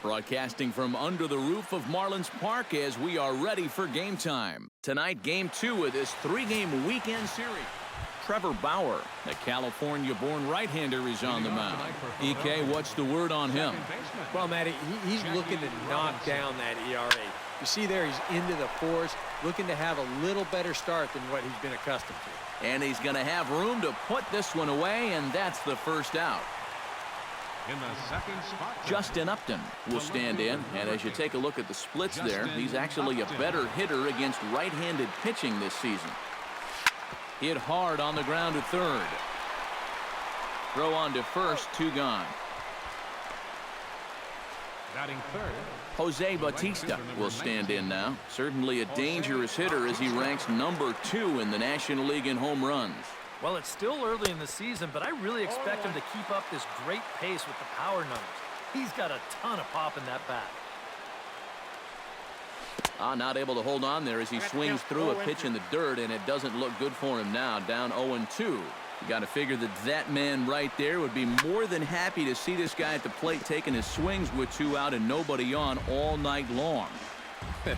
Broadcasting from under the roof of Marlins Park as we are ready for game time. Tonight, game 2 of this 3-game weekend series. Trevor Bauer, the California-born right-hander, is on the mound. EK, what's the word on him? Well, Matty, he's looking to knock down that ERA. You see there, he's into the fours, looking to have a little better start than what he's been accustomed to. And he's going to have room to put this one away, and that's the first out. In the second spot, Justin Upton will stand in, and as you take a look at the splits there, he's actually a better hitter against right-handed pitching this season. Hit hard on the ground to third. Throw on to first, 2 gone. batting third, Jose Bautista will stand in now. Certainly a dangerous hitter as he ranks number 2 in the National League in home runs. Well, it's still early in the season, but I really expect him to keep up this great pace with the power numbers. He's got a ton of pop in that bat. Not able to hold on there as he swings through a pitch in the dirt, and it doesn't look good for him now. Down 0-2. You got to figure that man right there would be more than happy to see this guy at the plate taking his swings with 2 out and nobody on all night long.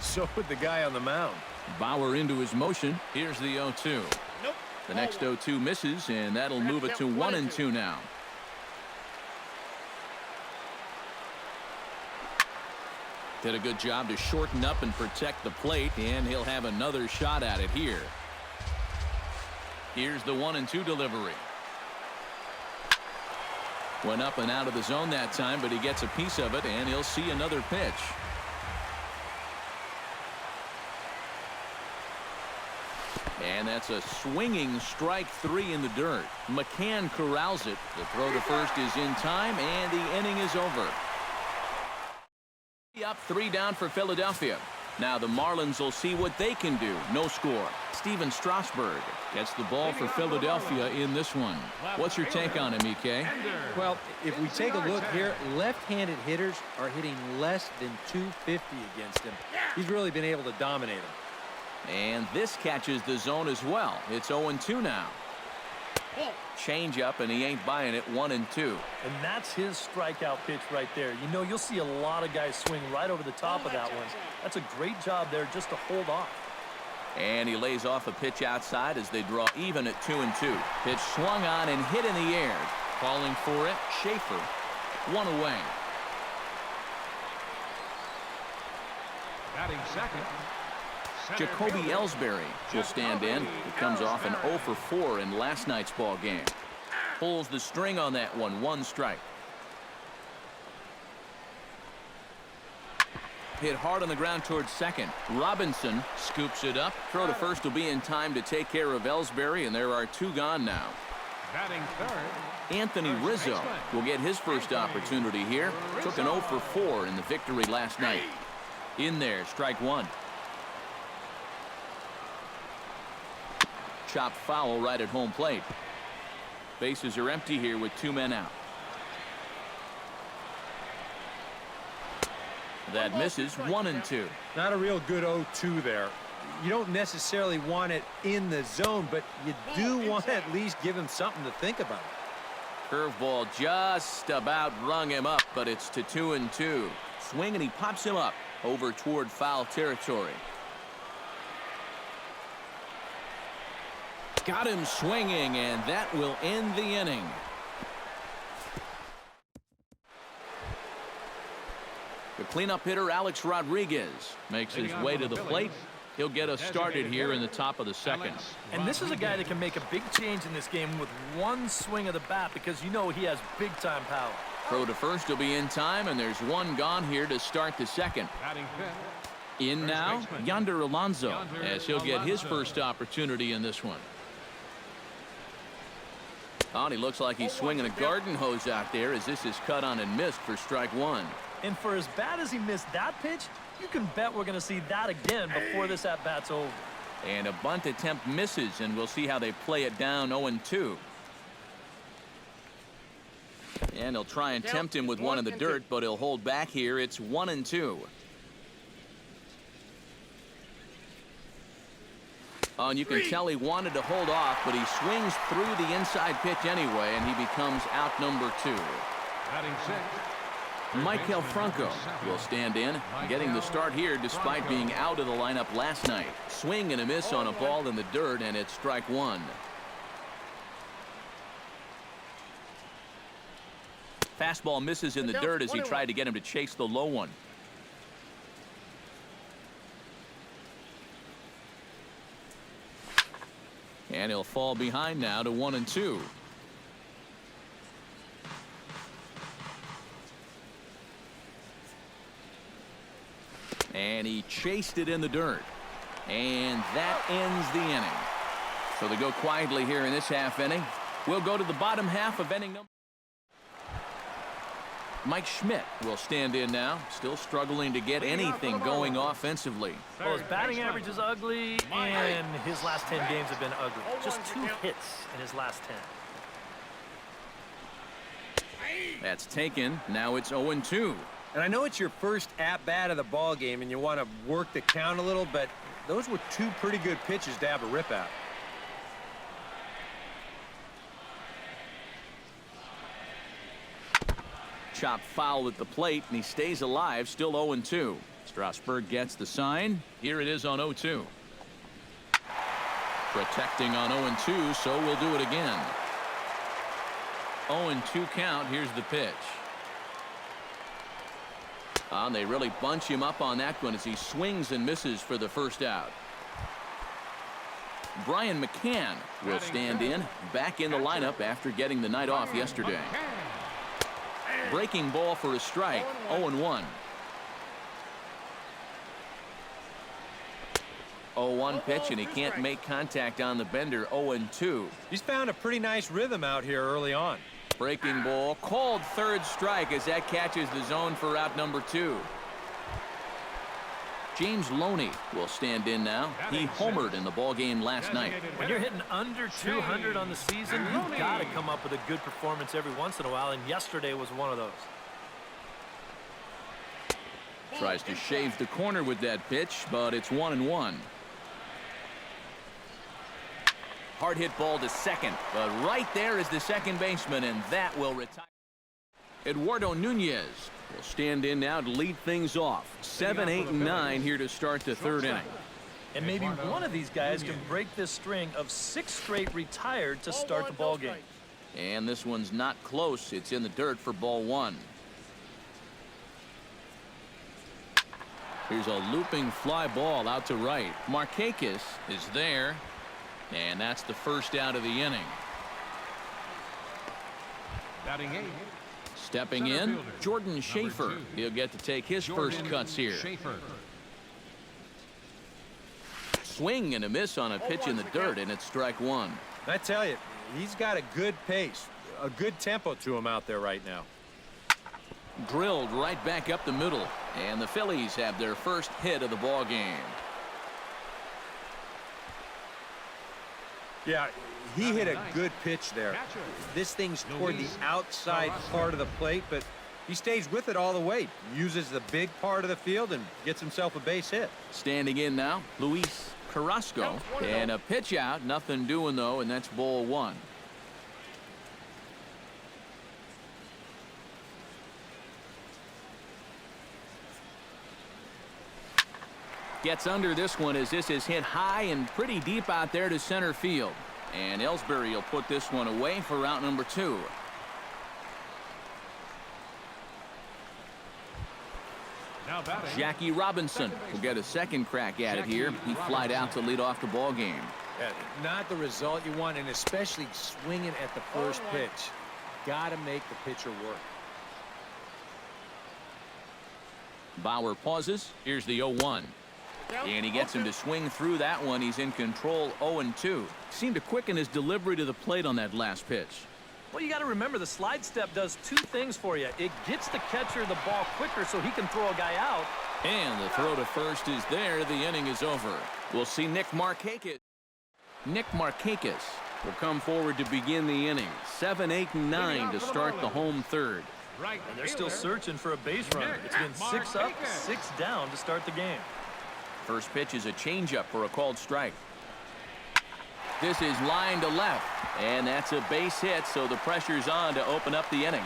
So would the guy on the mound. Bauer into his motion. Here's the 0-2. Nope. The next 0-2 misses, and that'll move it to 1-2 now. Did a good job to shorten up and protect the plate, and he'll have another shot at it here. Here's the 1-2 delivery. Went up and out of the zone that time, but he gets a piece of it, and he'll see another pitch. And that's a swinging strike 3 in the dirt. McCann corrals it. The throw to first is in time, and the inning is over. Up 3 down for Philadelphia. Now the Marlins will see what they can do. No score. Steven Strasburg gets the ball for Philadelphia in this one. What's your take on him, EK? Well, if we take a look here, left-handed hitters are hitting less than .250 against him. He's really been able to dominate them. And this catches the zone as well. It's 0-2 now. Change up, and he ain't buying it. 1-2. And that's his strikeout pitch right there. You know, you'll see a lot of guys swing right over the top of that one. That's a great job there just to hold off. And he lays off a pitch outside as they draw even at 2-2. Pitch swung on and hit in the air. Calling for it, Schaefer. 1 away. batting second, Jacoby Ellsbury will stand in. He comes off an 0-for-4 in last night's ball game. Pulls the string on that one. 1 strike. Hit hard on the ground towards second. Robinson scoops it up. Throw to first will be in time to take care of Ellsbury, and there are 2 gone now. batting third, Anthony Rizzo will get his first opportunity here. Took an 0-for-4 in the victory last night. In there, strike 1. Chopped foul right at home plate. Bases are empty here with 2 men out. That misses. 1-2. Not a real good 0-2 there. You don't necessarily want it in the zone, but you do want to at least give him something to think about. Curveball just about rung him up, but it's to 2-2. Swing, and he pops him up over toward foul territory. Got him swinging, and that will end the inning. The cleanup hitter, Alex Rodriguez, makes his way to the plate. He'll get us started here in the top of the second. And this is a guy that can make a big change in this game with 1 swing of the bat, because you know he has big-time power. Throw to first will be in time, and there's 1 gone here to start the second. batting fifth, In now, Yonder Alonso, as he'll get his first opportunity in this one. And he looks like he's swinging a garden hose out there as this is cut on and missed for strike 1. And for as bad as he missed that pitch, you can bet we're going to see that again before this at-bat's over. And a bunt attempt misses, and we'll see how they play it down 0-2. And he'll try and tempt him with 1 in the dirt, but he'll hold back here. It's 1-2. And you can tell he wanted to hold off, but he swings through the inside pitch anyway, and he becomes out number 2. batting sixth, Michael Franco will stand in, getting the start here despite being out of the lineup last night. Swing and a miss on a ball in the dirt, and it's strike one. Fastball misses in the dirt as he tried to get him to chase the low one. And he'll fall behind now to 1-2. And he chased it in the dirt. And that ends the inning. So they go quietly here in this half inning. We'll go to the bottom half of inning number. Mike Schmidt will stand in now, still struggling to get anything going offensively. Well, his batting average is ugly, and his last 10 games have been ugly. Just 2 hits in his last 10. That's taken. Now it's 0-2. And I know it's your first at-bat of the ball game, and you want to work the count a little, but those were 2 pretty good pitches to have a rip at. Chop foul at the plate, and he stays alive, still 0-2. Strasburg gets the sign. Here it is on 0-2. Protecting on 0-2, so we'll do it again. 0-2 count. Here's the pitch. And they really bunch him up on that one as he swings and misses for the first out. Brian McCann will stand in, back in the lineup after getting the night off yesterday. Breaking ball for a strike, 0-1. 0-1 pitch, and he can't make contact on the bender. 0-2. He's found a pretty nice rhythm out here early on. Breaking ball, called third strike as that catches the zone for out number 2. James Loney will stand in now. He homered in the ball game last night. When you're hitting under 200 on the season, you've got to come up with a good performance every once in a while, and yesterday was one of those. Tries to shave the corner with that pitch, but it's 1-1. Hard hit ball to second, but right there is the second baseman, and that will retire. Eduardo Nunez will stand in now to lead things off. 7, 8, and 9 here to start the third inning. And maybe one of these guys can break this string of 6 straight retired to start the ball game. And this one's not close. It's in the dirt for ball 1. Here's a looping fly ball out to right. Markakis is there, and that's the first out of the inning. Batting 8. Stepping in, Jordan Schaefer. He'll get to take his first cuts here. Swing and a miss on a pitch in the dirt, and it's strike 1. I tell you, he's got a good pace, a good tempo to him out there right now. Drilled right back up the middle, and the Phillies have their first hit of the ball game. Yeah, he hit a good pitch there. This thing's toward the outside part of the plate, but he stays with it all the way. Uses the big part of the field and gets himself a base hit. Standing in now, Luis Carrasco. And a pitch out, nothing doing though, and that's ball 1. Gets under this one as this is hit high and pretty deep out there to center field. And Ellsbury will put this one away for out number 2. Jackie Robinson will get a second crack at it here. He flied out to lead off the ball game. Yeah, not the result you want, and especially swinging at the first pitch. Got to make the pitcher work. Bauer pauses. Here's the 0-1. And he gets him to swing through that one. He's in control. 0-2. Seemed to quicken his delivery to the plate on that last pitch. Well, you got to remember the slide step does 2 things for you. It gets the catcher the ball quicker so he can throw a guy out. And the throw to first is there. The inning is over. We'll see Nick Markakis. Nick Markakis will come forward to begin the inning. 7, 8, and 9 to start the home third. And they're still searching for a base runner. It's been 6 up, 6 down to start the game. First pitch is a changeup for a called strike. This is line to left, and that's a base hit, so the pressure's on to open up the inning.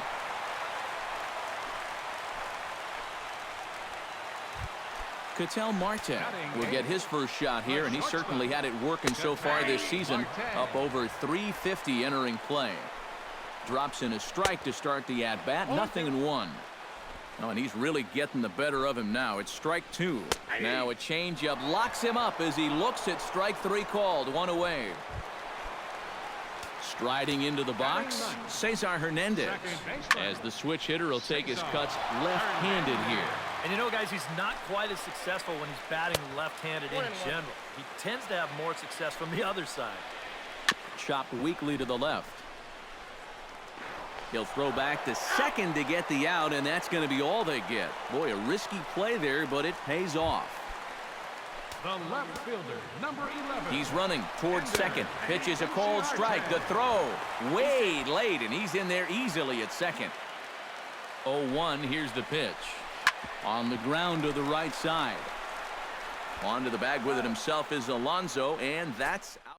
Ketel Marte will get his first shot here, and he certainly had it working so far this season. Up over 350 entering play. Drops in a strike to start the at-bat. 0-1. Oh, and he's really getting the better of him now. It's strike 2. Now a changeup locks him up as he looks at strike 3 called. 1 away. Striding into the box, Cesar Hernandez. As the switch hitter will take his cuts left-handed here. And you know, guys, he's not quite as successful when he's batting left-handed in general. He tends to have more success from the other side. Chopped weakly to the left. He'll throw back to second to get the out, and that's going to be all they get. Boy, a risky play there, but it pays off. The left fielder, number 11. He's running towards second. Pitches a cold strike. The throw way late, and he's in there easily at second. 0-1. Here's the pitch. On the ground to the right side. On to the bag with it himself is Alonso, and that's out.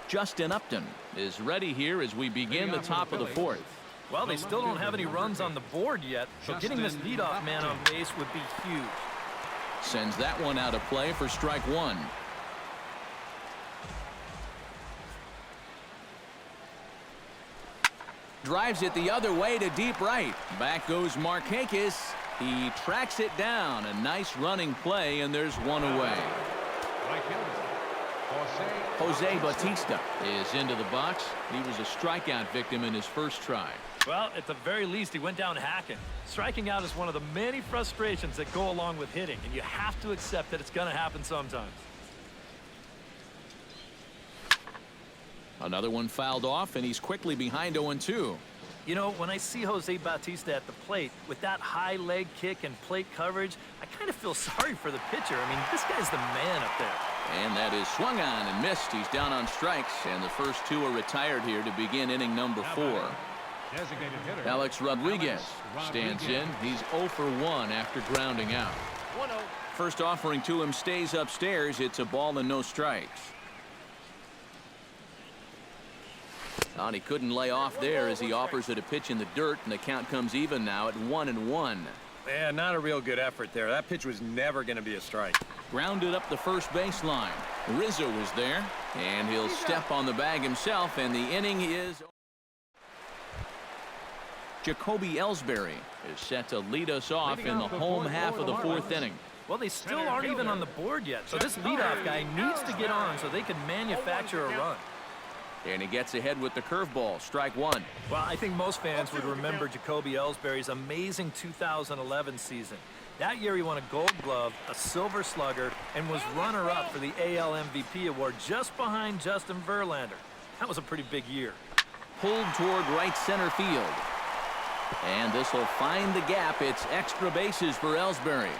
Justin Upton is ready here as we begin the top of the 4th. Well, they still don't have any runs on the board yet, so getting this leadoff man on base would be huge. Sends that one out of play for strike 1. Drives it the other way to deep right. Back goes Markakis. He tracks it down. A nice running play, and there's 1 away. Jose Bautista is into the box. He was a strikeout victim in his first try. Well, at the very least, he went down hacking. Striking out is one of the many frustrations that go along with hitting, and you have to accept that it's going to happen sometimes. Another one fouled off, and he's quickly behind 0-2. You know, when I see Jose Bautista at the plate with that high leg kick and plate coverage, I kind of feel sorry for the pitcher. I mean, this guy's the man up there. And that is swung on and missed. He's down on strikes, and the first 2 are retired here to begin inning number 4. Alex Rodriguez stands in. He's 0 for 1 after grounding out. First offering to him stays upstairs. It's a ball and no strikes. And he couldn't lay off there as he offers it a pitch in the dirt, and the count comes even now at 1-1. Yeah, not a real good effort there. That pitch was never going to be a strike. Grounded up the first baseline. Rizzo is there, and he'll step on the bag himself, and the inning is... Jacoby Ellsbury is set to lead us off in the home half of the 4th inning. Well, they still aren't even on the board yet, so this leadoff guy needs to get on so they can manufacture a run. And he gets ahead with the curveball. Strike 1. Well, I think most fans would remember Jacoby Ellsbury's amazing 2011 season. That year he won a Gold Glove, a Silver Slugger, and was runner-up for the AL MVP award just behind Justin Verlander. That was a pretty big year. Pulled toward right center field. And this will find the gap. It's extra bases for Ellsbury.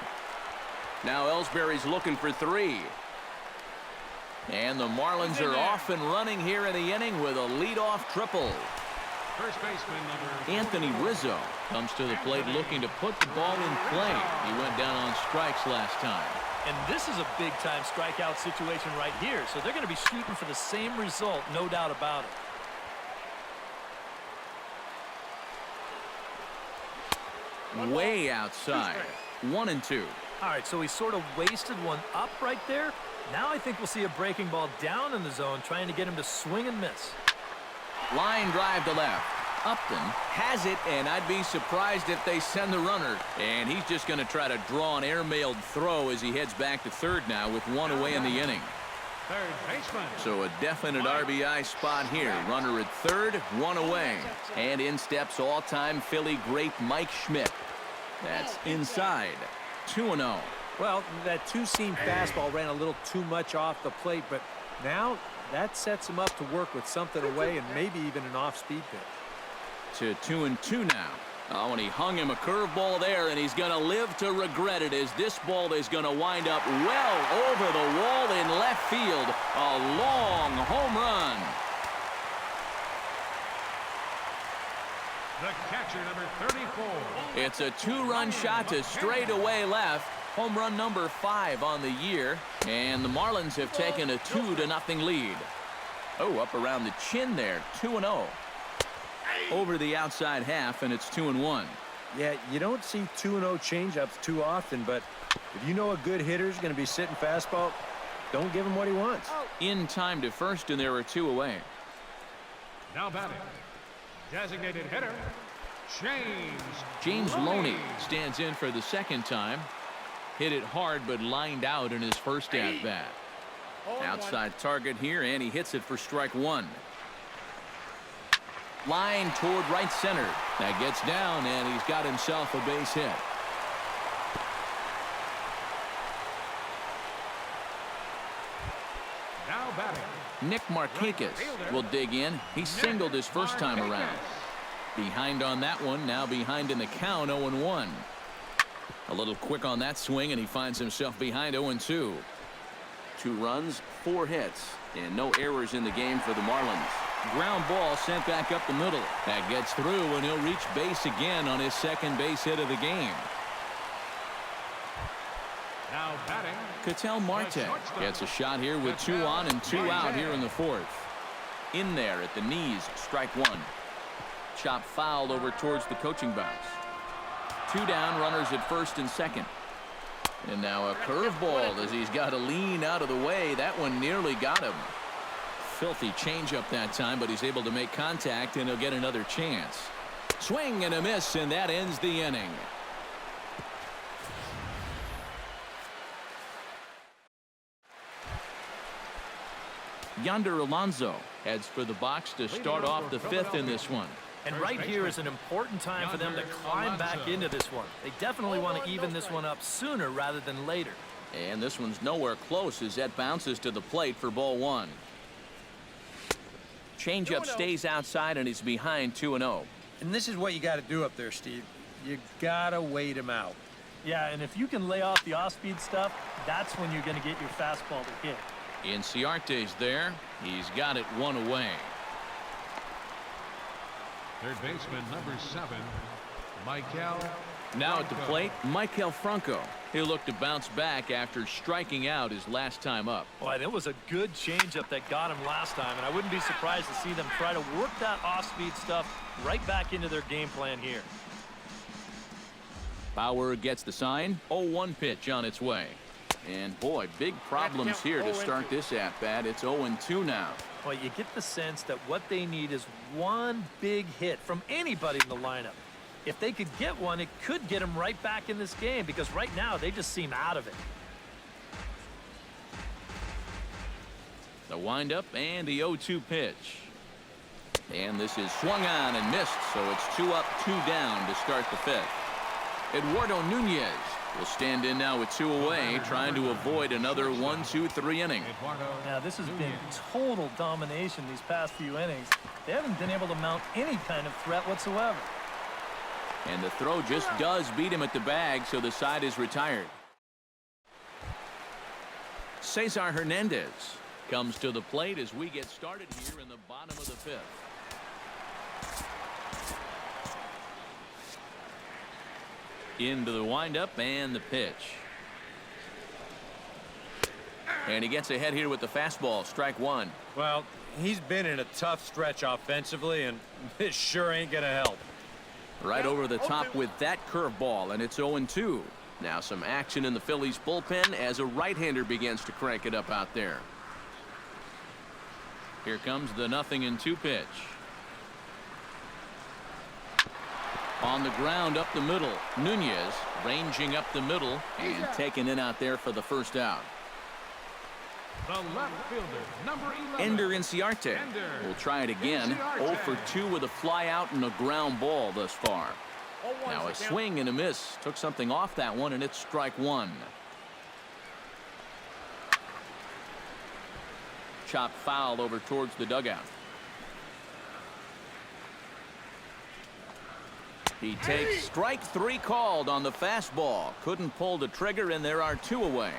Now Ellsbury's looking for 3. And the Marlins are off and running here in the inning with a leadoff triple. First baseman number Anthony Rizzo comes to the plate looking to put the ball in play. He went down on strikes last time. And this is a big-time strikeout situation right here, so they're going to be shooting for the same result, no doubt about it. Way outside. 1-2. All right, so he sort of wasted one up right there. Now I think we'll see a breaking ball down in the zone, trying to get him to swing and miss. Line drive to left. Upton has it, and I'd be surprised if they send the runner. And he's just going to try to draw an airmailed throw as he heads back to third now with 1 away in the inning. third baseman. So a definite RBI spot here. Runner at third, 1 away. And in steps all-time Philly great Mike Schmidt. That's inside. 2-0. Well, that two-seam fastball ran a little too much off the plate, but now that sets him up to work with something away and maybe even an off-speed pitch. To 2-2 now. Oh, and he hung him a curveball there, and he's going to live to regret it as this ball is going to wind up well over the wall in left field. A long home run. The catcher, number 34. It's a 2-run shot to straightaway left. Home run number 5 on the year, and the Marlins have taken a 2-0 lead. Oh, up around the chin there, 2-0. Over the outside half, and it's 2-1. Yeah, you don't see 2-0 changeups too often, but if you know a good hitter's going to be sitting fastball, don't give him what he wants. In time to first, and there are 2 away. Now batting, designated hitter, James Loney stands in for the second time. Hit it hard, but lined out in his first at-bat. Outside target here, and he hits it for strike 1. Line toward right center. That gets down, and he's got himself a base hit. Now batting, Nick Markakis will dig in. He singled his first time around. Behind on that one, now behind in the count, 0-1. A little quick on that swing, and he finds himself behind 0-2. 2 runs, 4 hits, and no errors in the game for the Marlins. Ground ball sent back up the middle. That gets through, and he'll reach base again on his second base hit of the game. now batting, Ketel Marte gets a shot here with 2 on and 2 out here in the 4th. In there at the knees, strike 1. Chop fouled over towards the coaching box. 2 down, runners at first and second. And now a curveball as he's got to lean out of the way. That one nearly got him. Filthy changeup that time, but he's able to make contact, and he'll get another chance. Swing and a miss, and that ends the inning. Yonder Alonso heads for the box to start off the 5th in this one. And right here is an important time for them to climb back into this one. They definitely want to even this one up sooner rather than later. And this one's nowhere close as that bounces to the plate for ball 1. Changeup stays outside, and he's behind 2-0. And this is what you got to do up there, Steve. You got to wait him out. Yeah, and if you can lay off the off-speed stuff, that's when you're going to get your fastball to hit. Inciarte's there. He's got it 1 away. third baseman number 7, Michael. Now at the plate, Michael Franco. He'll look to bounce back after striking out his last time up. Boy, that was a good changeup that got him last time, and I wouldn't be surprised to see them try to work that off-speed stuff right back into their game plan here. Bauer gets the sign. 0-1 pitch on its way. And boy, big problems here to start this at-bat. It's 0-2 now. Well, you get the sense that what they need is one big hit from anybody in the lineup. If they could get one, it could get them right back in this game, because right now they just seem out of it. The windup and the 0-2 pitch. And this is swung on and missed, so it's 2 up, 2 down to start the 5th. Eduardo Nunez will stand in now with 2 away, trying to avoid another 1-2-3 inning. Now, this has been total domination these past few innings. They haven't been able to mount any kind of threat whatsoever. And the throw just does beat him at the bag, so the side is retired. Cesar Hernandez comes to the plate as we get started here in the bottom of the 5th. Into the windup and the pitch. And he gets ahead here with the fastball, strike 1. Well, he's been in a tough stretch offensively, and this sure ain't going to help. Right over the top with that curveball, and it's 0-2. Now some action in the Phillies bullpen as a right-hander begins to crank it up out there. Here comes the 0-2 pitch. On the ground up the middle. Nunez ranging up the middle and taking it out there for the first out. The left fielder, number 11. Ender Inciarte will try it again. 0 for 2 with a fly out and a ground ball thus far. Now a swing and a miss. Took something off that one, and it's strike 1. Chop foul over towards the dugout. He takes strike 3 called on the fastball. Couldn't pull the trigger, and there are 2 away.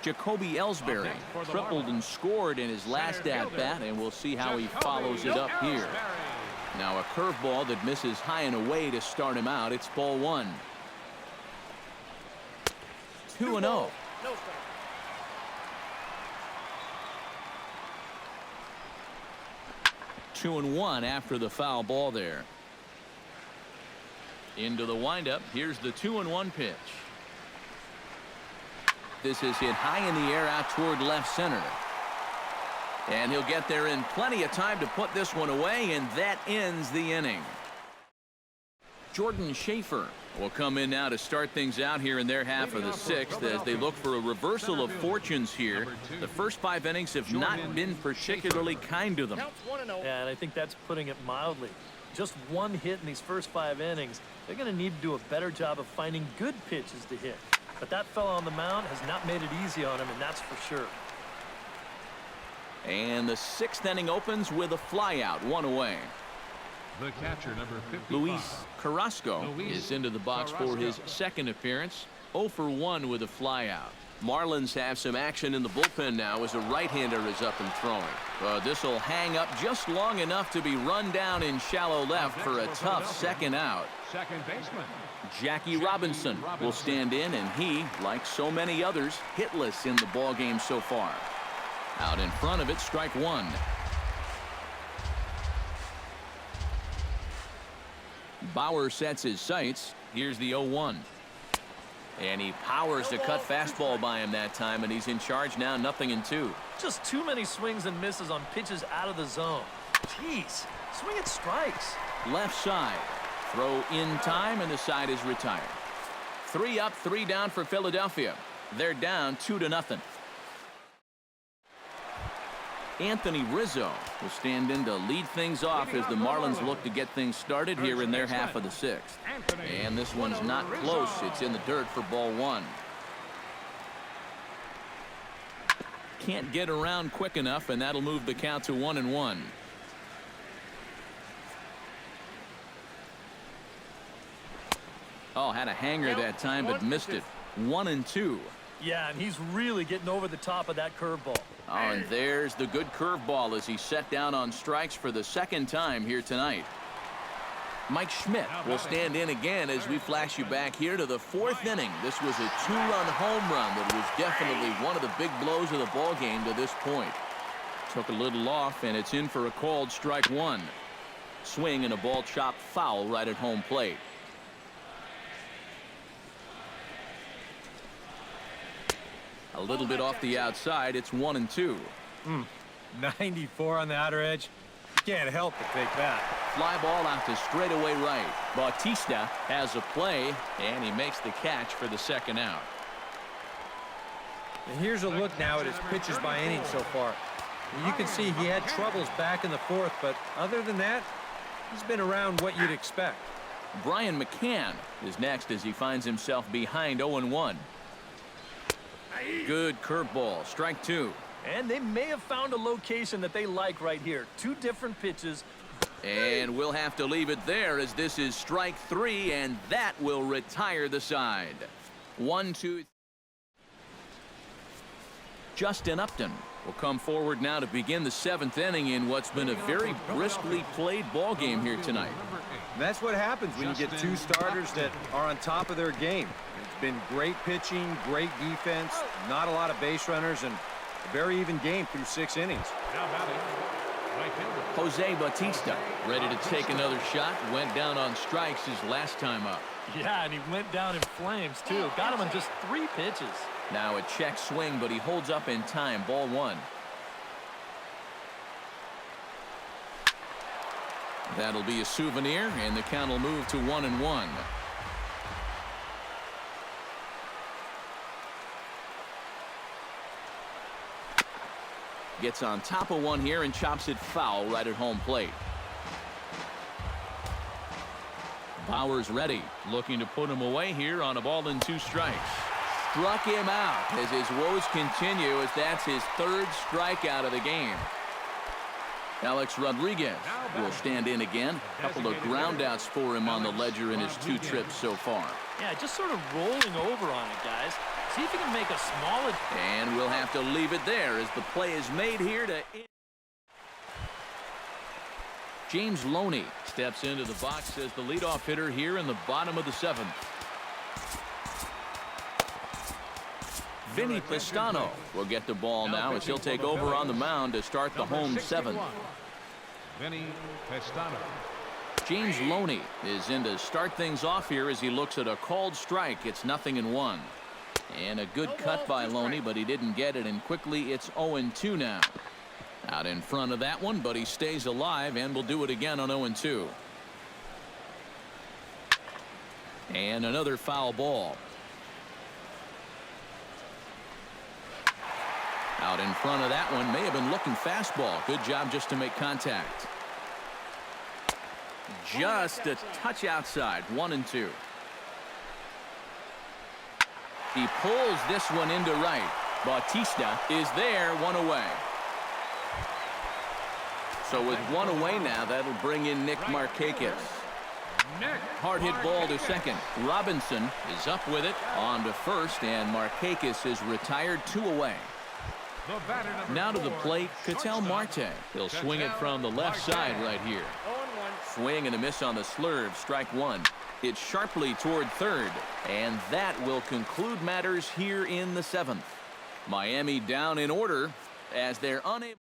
Jacoby Ellsbury tripled and scored in his last at-bat, and we'll see how he follows it up here. Now a curveball that misses high and away to start him out. It's ball 1. 2-0. 2-1 after the foul ball there. Into the windup. Here's the 2-1 pitch. This is hit high in the air out toward left center. And he'll get there in plenty of time to put this one away, and that ends the inning. Jordan Schaefer will come in now to start things out here in their half of the sixth as they look for a reversal of fortunes here. The first 5 innings have not been particularly kind to them. Yeah, and I think that's putting it mildly. Just one hit in these first 5 innings. They're going to need to do a better job of finding good pitches to hit. But that fella on the mound has not made it easy on him, and that's for sure. And the 6th inning opens with a flyout, 1 away. The catcher, number 55. Luis Carrasco is into the box for his 2nd appearance. 0 for 1 with a flyout. Marlins have some action in the bullpen now as a right-hander is up and throwing. This will hang up just long enough to be run down in shallow left for a tough 2nd out. Second baseman. Jackie Robinson will stand in, and he, like so many others, hitless in the ballgame so far. Out in front of it, strike 1. Bauer sets his sights. Here's the 0-1. And he powers the cut fastball by him that time, and he's in charge now, 0-2. Just too many swings and misses on pitches out of the zone. Jeez, swing at strikes. Left side. Throw in time, and the side is retired. 3 up, 3 down for Philadelphia. They're down 2-0. Anthony Rizzo will stand in to lead things off as the Marlins look to get things started here in their half of the 6th. And this one's not close. It's in the dirt for ball 1. Can't get around quick enough, and that'll move the count to 1-1. Oh, had a hanger that time, but missed it. 1-2. Yeah, and he's really getting over the top of that curveball. Oh, and there's the good curveball as he set down on strikes for the 2nd time here tonight. Mike Schmidt will stand in again as we flash you back here to the 4th inning. This was a 2-run home run that was definitely one of the big blows of the ball game to this point. Took a little off, and it's in for a called strike 1. Swing and a ball chopped foul right at home plate. A little bit off the outside. It's 1-2. 94 on the outer edge. Can't help but take that. Fly ball out to straightaway right. Bautista has a play, and he makes the catch for the 2nd out. And here's a look now at his pitches by inning so far. You can see he had troubles back in the 4th, but other than that, he's been around what you'd expect. Brian McCann is next as he finds himself behind 0-1. Good curveball, strike 2. And they may have found a location that they like right here. 2 different pitches. And we'll have to leave it there as this is strike 3, and that will retire the side. 1-2. Justin Upton will come forward now to begin the 7th inning in what's been a very briskly played ball game here tonight. And that's what happens when you get 2 starters that are on top of their game. It's been great pitching, great defense, not a lot of base runners, and a very even game through 6 innings. Now batting, right fielder. Jose Bautista ready to take another shot. Went down on strikes his last time up. Yeah, and he went down in flames, too. Got him on just 3 pitches. Now a check swing, but he holds up in time. Ball 1. That'll be a souvenir, and the count will move to 1-1. Gets on top of one here and chops it foul right at home plate. Bauer's ready, looking to put him away here on a ball and 2 strikes. Struck him out as his woes continue as that's his 3rd strikeout of the game. Alex Rodriguez will stand in again. A couple of groundouts for him on the ledger in his 2 trips so far. Yeah, just sort of rolling over on it, guys. See if he can make a small... And we'll have to leave it there as the play is made here to... James Loney steps into the box as the leadoff hitter here in the bottom of the 7th. Vinny Pistano will get the ball now as he'll take over on the mound to start the home 7th. Vinny Pistano. James Loney is in to start things off here as he looks at a called strike. It's 0-1. And a good cut by Loney, but he didn't get it, and quickly it's 0-2 now. Out in front of that one, but he stays alive and will do it again on 0-2. And another foul ball. Out in front of that one, may have been looking fastball. Good job just to make contact. Just a touch outside. 1-2. He pulls this one into right. Bautista is there, one away. So with one away now, that'll bring in Nick Markakis. Hard hit ball to second. Robinson is up with it on to first, and Markakis is retired, 2 away. Now to the plate, Ketel Marte. He'll swing it from the left side right here. Swing and a miss on the slurve. Strike one. It's sharply toward third, and that will conclude matters here in the 7th. Miami down in order as they're unable.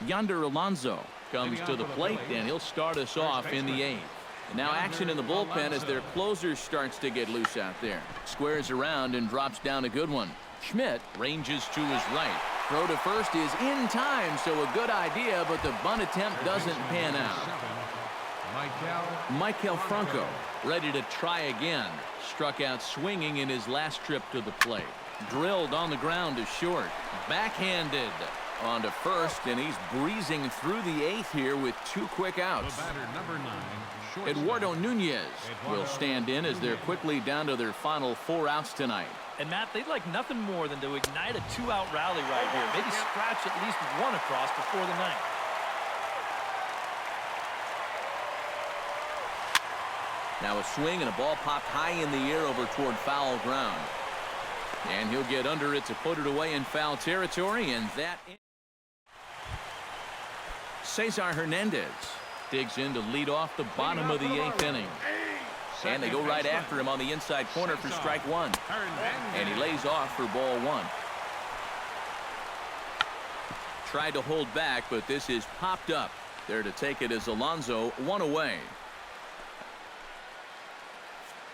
Yonder Alonso comes to the plate, and he'll start us off in the 8th. Now action in the bullpen as their closer starts to get loose out there. Squares around and drops down a good one. Schmidt ranges to his right. Throw to first is in time, so a good idea, but the bunt attempt doesn't pan out. Michael Franco ready to try again. Struck out swinging in his last trip to the plate. Drilled on the ground to short. Backhanded on to first, and he's breezing through the 8th here with 2 quick outs. Eduardo Nunez will stand in as they're quickly down to their final 4 outs tonight. And Matt, they'd like nothing more than to ignite a 2-out rally right here. Maybe scratch at least one across before the 9th. Now a swing and a ball popped high in the air over toward foul ground. And he'll get under it to put it away in foul territory, and that Cesar Hernandez digs in to lead off the bottom of the 8th inning. And they go right after him on the inside corner for strike one. And he lays off for ball one. Tried to hold back, but this is popped up. There to take it is Alonso, 1 away.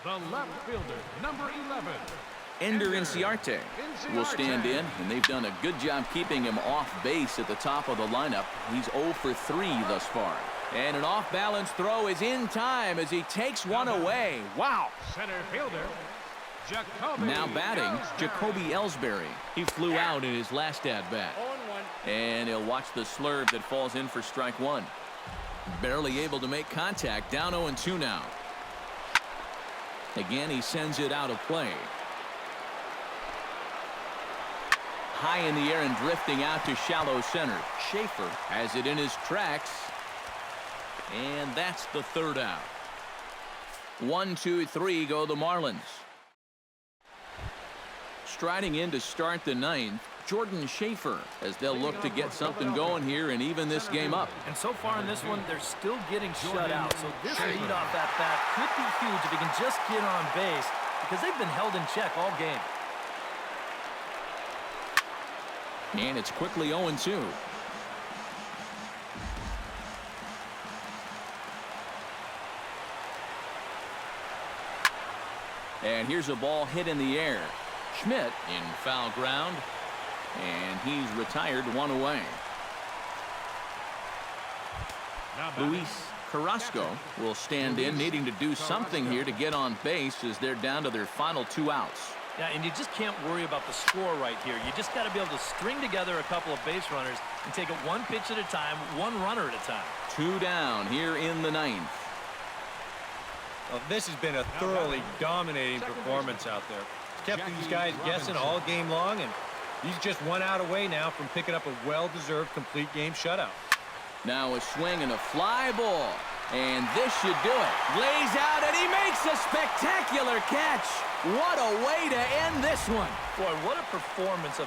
The left fielder, number 11. Ender Inciarte will stand in, and they've done a good job keeping him off base at the top of the lineup. He's 0 for 3 thus far. And an off-balance throw is in time as he takes one away. Wow. Center fielder, Jacoby. Now batting, Jacoby Ellsbury. He flew out in his last at-bat. And he'll watch the slurve that falls in for strike one. Barely able to make contact. Down 0-2 now. Again, he sends it out of play. High in the air and drifting out to shallow center. Schaefer has it in his tracks. And that's the 3rd out. 1, 2, 3 go the Marlins. Striding in to start the 9th, Jordan Schaefer, as they'll look to get something going here and even this game up. And so far in this one, they're still getting shut out. So this leadoff at bat could be huge if he can just get on base, because they've been held in check all game. And it's quickly 0-2. And here's a ball hit in the air. Schmidt in foul ground. And he's retired, 1 away. Luis Carrasco will stand in, needing to do something here to get on base as they're down to their final 2 outs. Yeah, and you just can't worry about the score right here. You just got to be able to string together a couple of base runners and take it 1 pitch at a time, 1 runner at a time. 2 down here in the 9th. Well, this has been a thoroughly dominating performance out there. It's kept these guys guessing all game long, and he's just 1 out away now from picking up a well-deserved complete game shutout. Now a swing and a fly ball. And this should do it. Lays out, and he makes a spectacular catch. What a way to end this one. Boy, what a performance of